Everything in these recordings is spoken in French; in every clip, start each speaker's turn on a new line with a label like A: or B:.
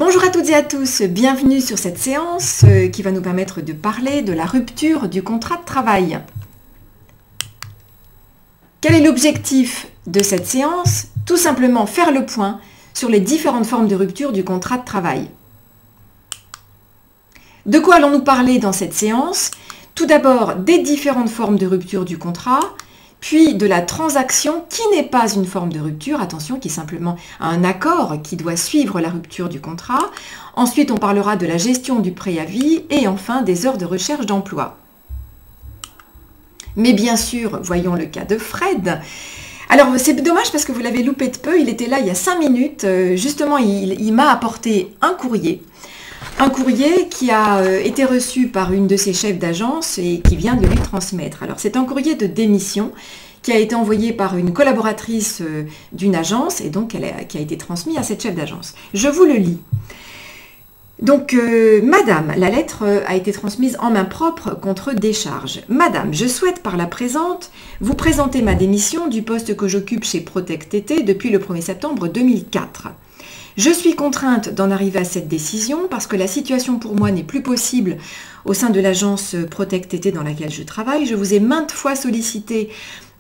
A: Bonjour à toutes et à tous, bienvenue sur cette séance qui va nous permettre de parler de la rupture du contrat de travail. Quel est l'objectif de cette séance? Tout simplement faire le point sur les différentes formes de rupture du contrat de travail. De quoi allons-nous parler dans cette séance? Tout d'abord des différentes formes de rupture du contrat, puis de la transaction qui n'est pas une forme de rupture, attention, qui est simplement un accord qui doit suivre la rupture du contrat. Ensuite, on parlera de la gestion du préavis et enfin des heures de recherche d'emploi. Mais bien sûr, voyons le cas de Fred. Alors, c'est dommage parce que vous l'avez loupé de peu, il était là il y a 5 minutes. Justement, il m'a apporté un courrier. Un courrier qui a été reçu par une de ses chefs d'agence et qui vient de lui transmettre. Alors, c'est un courrier de démission qui a été envoyé par une collaboratrice d'une agence et donc qui a été transmis à cette chef d'agence. Je vous le lis. Donc, Madame, la lettre a été transmise en main propre contre décharge. Madame, je souhaite par la présente vous présenter ma démission du poste que j'occupe chez Protect TT depuis le 1er septembre 2004. Je suis contrainte d'en arriver à cette décision parce que la situation pour moi n'est plus possible au sein de l'agence Protect TT dans laquelle je travaille. Je vous ai maintes fois sollicité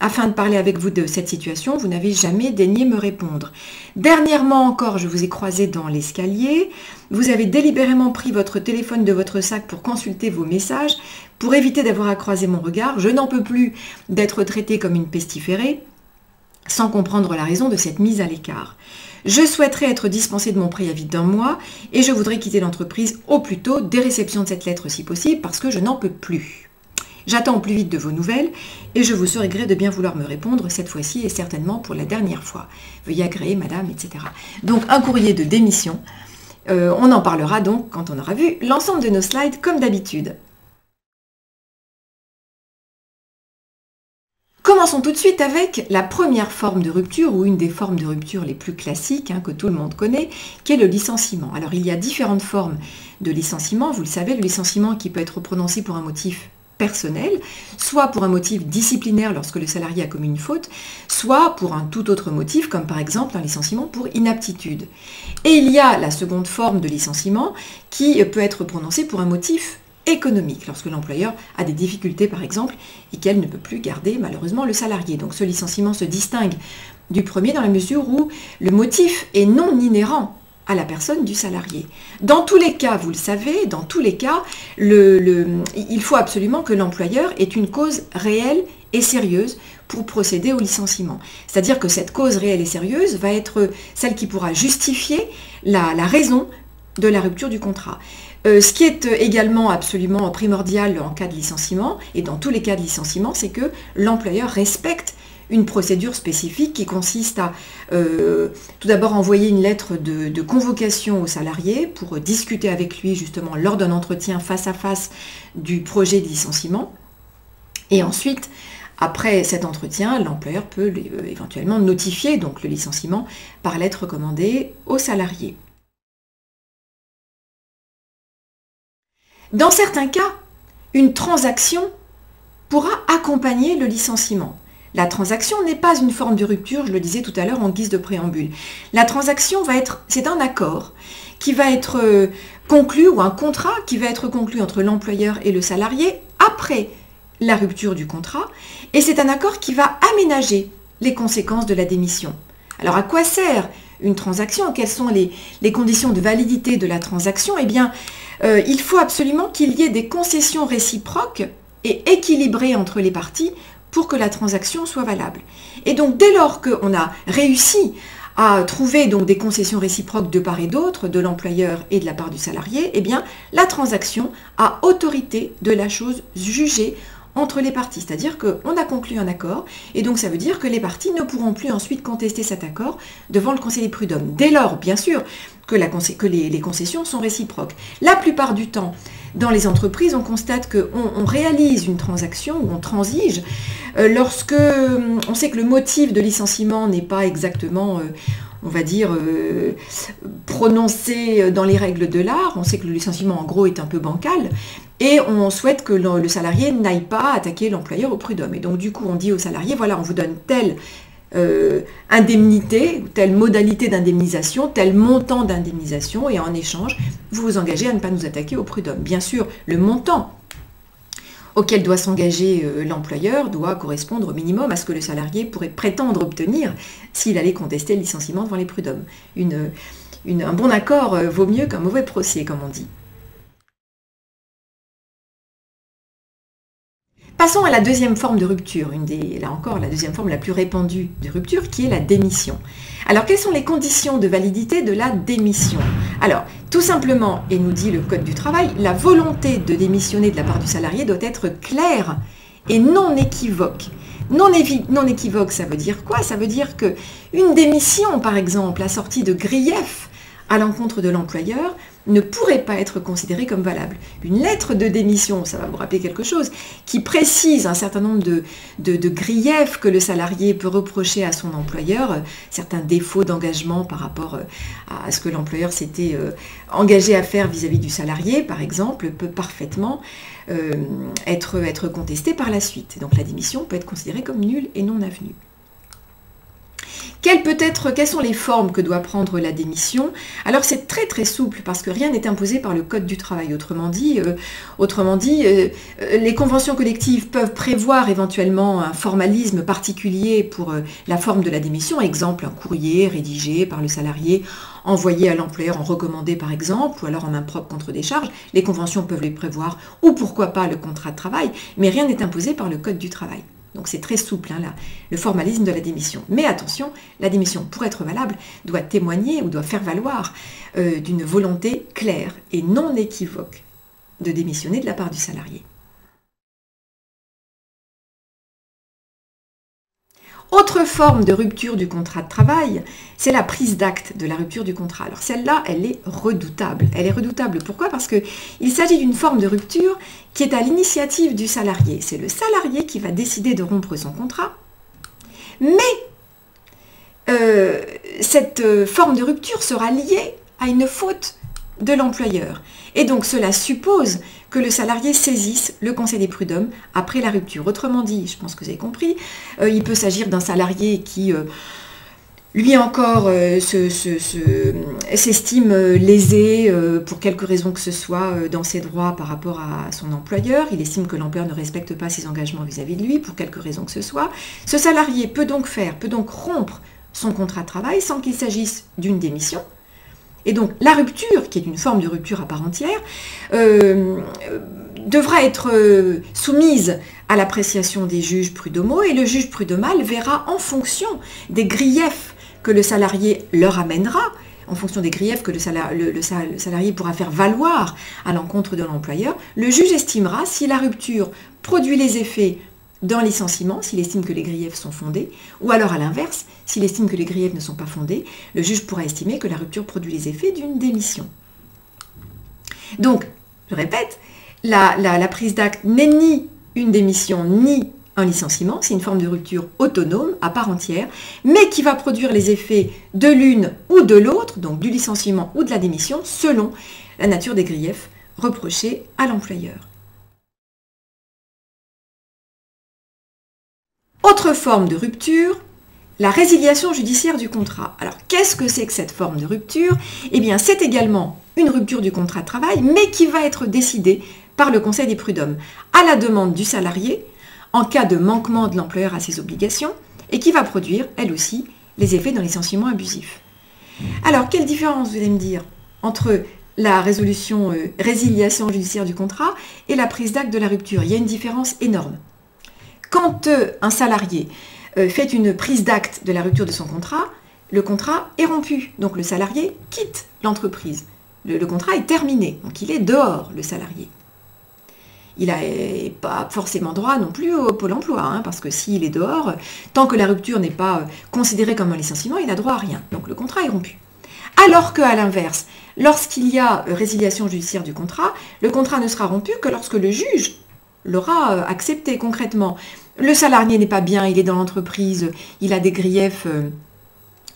A: afin de parler avec vous de cette situation. Vous n'avez jamais daigné me répondre. Dernièrement encore, je vous ai croisé dans l'escalier. Vous avez délibérément pris votre téléphone de votre sac pour consulter vos messages, pour éviter d'avoir à croiser mon regard. Je n'en peux plus d'être traitée comme une pestiférée, sans comprendre la raison de cette mise à l'écart. Je souhaiterais être dispensée de mon préavis d'1 mois et je voudrais quitter l'entreprise au plus tôt dès réception de cette lettre si possible parce que je n'en peux plus. J'attends au plus vite de vos nouvelles et je vous serai gré de bien vouloir me répondre cette fois-ci et certainement pour la dernière fois. Veuillez agréer, madame, etc. Donc un courrier de démission. On en parlera donc quand on aura vu l'ensemble de nos slides comme d'habitude. Commençons tout de suite avec la première forme de rupture, ou une des formes de rupture les plus classiques, que tout le monde connaît, qui est le licenciement. Alors il y a différentes formes de licenciement, vous le savez, le licenciement qui peut être prononcé pour un motif personnel, soit pour un motif disciplinaire lorsque le salarié a commis une faute, soit pour un tout autre motif, comme par exemple un licenciement pour inaptitude. Et il y a la seconde forme de licenciement qui peut être prononcée pour un motif économique, lorsque l'employeur a des difficultés par exemple et qu'elle ne peut plus garder malheureusement le salarié. Donc ce licenciement se distingue du premier dans la mesure où le motif est non inhérent à la personne du salarié. Dans tous les cas, vous le savez, dans tous les cas, il faut absolument que l'employeur ait une cause réelle et sérieuse pour procéder au licenciement. C'est-à-dire que cette cause réelle et sérieuse va être celle qui pourra justifier la raison de la rupture du contrat. Ce qui est également absolument primordial en cas de licenciement, et dans tous les cas de licenciement, c'est que l'employeur respecte une procédure spécifique qui consiste à tout d'abord envoyer une lettre de convocation au salarié pour discuter avec lui justement lors d'un entretien face à face du projet de licenciement. Et ensuite, après cet entretien, l'employeur peut éventuellement notifier donc le licenciement par lettre recommandée au salarié. Dans certains cas, une transaction pourra accompagner le licenciement. La transaction n'est pas une forme de rupture, je le disais tout à l'heure en guise de préambule. La transaction c'est un accord qui va être conclu, ou un contrat qui va être conclu entre l'employeur et le salarié après la rupture du contrat, et c'est un accord qui va aménager les conséquences de la démission. Alors à quoi sert une transaction? Quelles sont les conditions de validité de la transaction? Eh bien, il faut absolument qu'il y ait des concessions réciproques et équilibrées entre les parties pour que la transaction soit valable. Et donc, dès lors qu'on a réussi à trouver donc des concessions réciproques de part et d'autre, de l'employeur et de la part du salarié, eh bien, la transaction a autorité de la chose jugée entre les parties, c'est-à-dire qu'on a conclu un accord, et donc ça veut dire que les parties ne pourront plus ensuite contester cet accord devant le Conseil des prud'hommes. Dès lors, bien sûr, que les concessions sont réciproques. La plupart du temps, dans les entreprises, on constate qu'on réalise une transaction ou on transige lorsque on sait que le motif de licenciement n'est pas exactement, on va dire, prononcé dans les règles de l'art. On sait que le licenciement, en gros, est un peu bancal. Et on souhaite que le salarié n'aille pas attaquer l'employeur au prud'homme. Et donc, du coup, on dit au salarié, voilà, on vous donne tel indemnité, telle modalité d'indemnisation, tel montant d'indemnisation, et en échange, vous vous engagez à ne pas nous attaquer au prud'homme. Bien sûr, le montant auquel doit s'engager l'employeur doit correspondre au minimum à ce que le salarié pourrait prétendre obtenir s'il allait contester le licenciement devant les prud'hommes. Un bon accord vaut mieux qu'un mauvais procès, comme on dit. Passons à la deuxième forme de rupture, là encore la deuxième forme la plus répandue de rupture, qui est la démission. Alors, quelles sont les conditions de validité de la démission? Alors, tout simplement, et nous dit le Code du travail, la volonté de démissionner de la part du salarié doit être claire et non équivoque. Non équivoque, ça veut dire quoi? Ça veut dire qu'une démission, par exemple, assortie de griefs à l'encontre de l'employeur, ne pourrait pas être considérée comme valable. Une lettre de démission, ça va vous rappeler quelque chose, qui précise un certain nombre de griefs que le salarié peut reprocher à son employeur, certains défauts d'engagement par rapport à ce que l'employeur s'était engagé à faire vis-à-vis du salarié, par exemple, peut parfaitement être contesté par la suite. Donc la démission peut être considérée comme nulle et non avenue. Quelles sont les formes que doit prendre la démission? Alors c'est très très souple parce que rien n'est imposé par le Code du travail. Autrement dit, les conventions collectives peuvent prévoir éventuellement un formalisme particulier pour la forme de la démission. Exemple, un courrier rédigé par le salarié, envoyé à l'employeur en recommandé par exemple, ou alors en main propre contre décharge. Les conventions peuvent les prévoir, ou pourquoi pas le contrat de travail, mais rien n'est imposé par le Code du travail. Donc c'est très souple, là, le formalisme de la démission. Mais attention, la démission, pour être valable, doit témoigner ou doit faire valoir d'une volonté claire et non équivoque de démissionner de la part du salarié. Autre forme de rupture du contrat de travail, c'est la prise d'acte de la rupture du contrat. Alors celle-là, elle est redoutable. Elle est redoutable, pourquoi? Parce qu'il s'agit d'une forme de rupture qui est à l'initiative du salarié. C'est le salarié qui va décider de rompre son contrat, mais cette forme de rupture sera liée à une faute de l'employeur. Et donc cela suppose que le salarié saisisse le Conseil des prud'hommes après la rupture. Autrement dit, je pense que vous avez compris, il peut s'agir d'un salarié qui, lui encore, s'estime lésé pour quelque raison que ce soit dans ses droits par rapport à son employeur. Il estime que l'employeur ne respecte pas ses engagements vis-à-vis de lui pour quelque raison que ce soit. Ce salarié peut donc rompre son contrat de travail sans qu'il s'agisse d'une démission. Et donc la rupture, qui est une forme de rupture à part entière, devra être soumise à l'appréciation des juges prud'homaux, et le juge prud'homal verra en fonction des griefs que le salarié leur amènera, en fonction des griefs que le salarié pourra faire valoir à l'encontre de l'employeur, le juge estimera si la rupture produit les effets d'un licenciement, s'il estime que les griefs sont fondés, ou alors à l'inverse, s'il estime que les griefs ne sont pas fondés, le juge pourra estimer que la rupture produit les effets d'une démission. Donc, je répète, la prise d'acte n'est ni une démission ni un licenciement, c'est une forme de rupture autonome, à part entière, mais qui va produire les effets de l'une ou de l'autre, donc du licenciement ou de la démission, selon la nature des griefs reprochés à l'employeur. Autre forme de rupture, la résiliation judiciaire du contrat. Alors, qu'est-ce que c'est que cette forme de rupture? Eh bien, c'est également une rupture du contrat de travail, mais qui va être décidée par le Conseil des prud'hommes, à la demande du salarié, en cas de manquement de l'employeur à ses obligations, et qui va produire, elle aussi, les effets d'un licenciement abusif. Alors, quelle différence, vous allez me dire, entre la résiliation judiciaire du contrat et la prise d'acte de la rupture? Il y a une différence énorme. Quand un salarié fait une prise d'acte de la rupture de son contrat, le contrat est rompu. Donc le salarié quitte l'entreprise. Le contrat est terminé. Donc il est dehors, le salarié. Il n'a pas forcément droit non plus au Pôle emploi, hein, parce que s'il est dehors, tant que la rupture n'est pas considérée comme un licenciement, il n'a droit à rien. Donc le contrat est rompu. Alors qu'à l'inverse, lorsqu'il y a résiliation judiciaire du contrat, le contrat ne sera rompu que lorsque le juge l'aura accepté concrètement. Le salarié n'est pas bien, il est dans l'entreprise, il a des griefs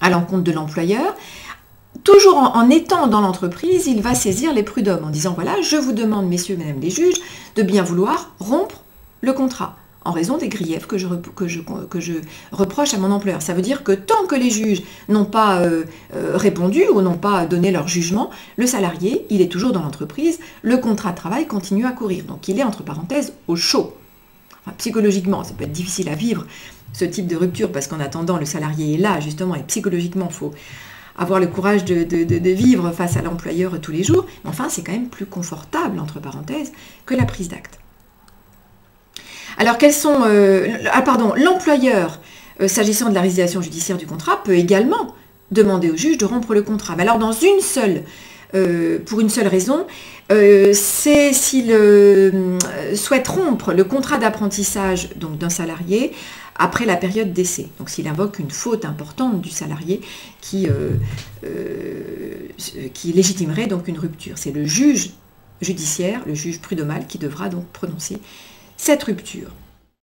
A: à l'encontre de l'employeur. Toujours en étant dans l'entreprise, il va saisir les prud'hommes en disant « Voilà, je vous demande, messieurs, mesdames les juges, de bien vouloir rompre le contrat. en raison des griefs que je reproche à mon employeur. Ça veut dire que tant que les juges n'ont pas répondu ou n'ont pas donné leur jugement, le salarié, il est toujours dans l'entreprise, le contrat de travail continue à courir. Donc il est entre parenthèses au chaud. Enfin, psychologiquement, ça peut être difficile à vivre, ce type de rupture, parce qu'en attendant, le salarié est là, justement, et psychologiquement, il faut avoir le courage de vivre face à l'employeur tous les jours. Mais enfin, c'est quand même plus confortable, entre parenthèses, que la prise d'acte. Alors, quels sont... l'employeur, s'agissant de la résiliation judiciaire du contrat, peut également demander au juge de rompre le contrat. Mais alors, pour une seule raison, c'est s'il souhaite rompre le contrat d'apprentissage d'un salarié après la période d'essai. Donc s'il invoque une faute importante du salarié qui légitimerait donc une rupture. C'est le juge judiciaire, le juge prud'homal, qui devra donc prononcer cette rupture.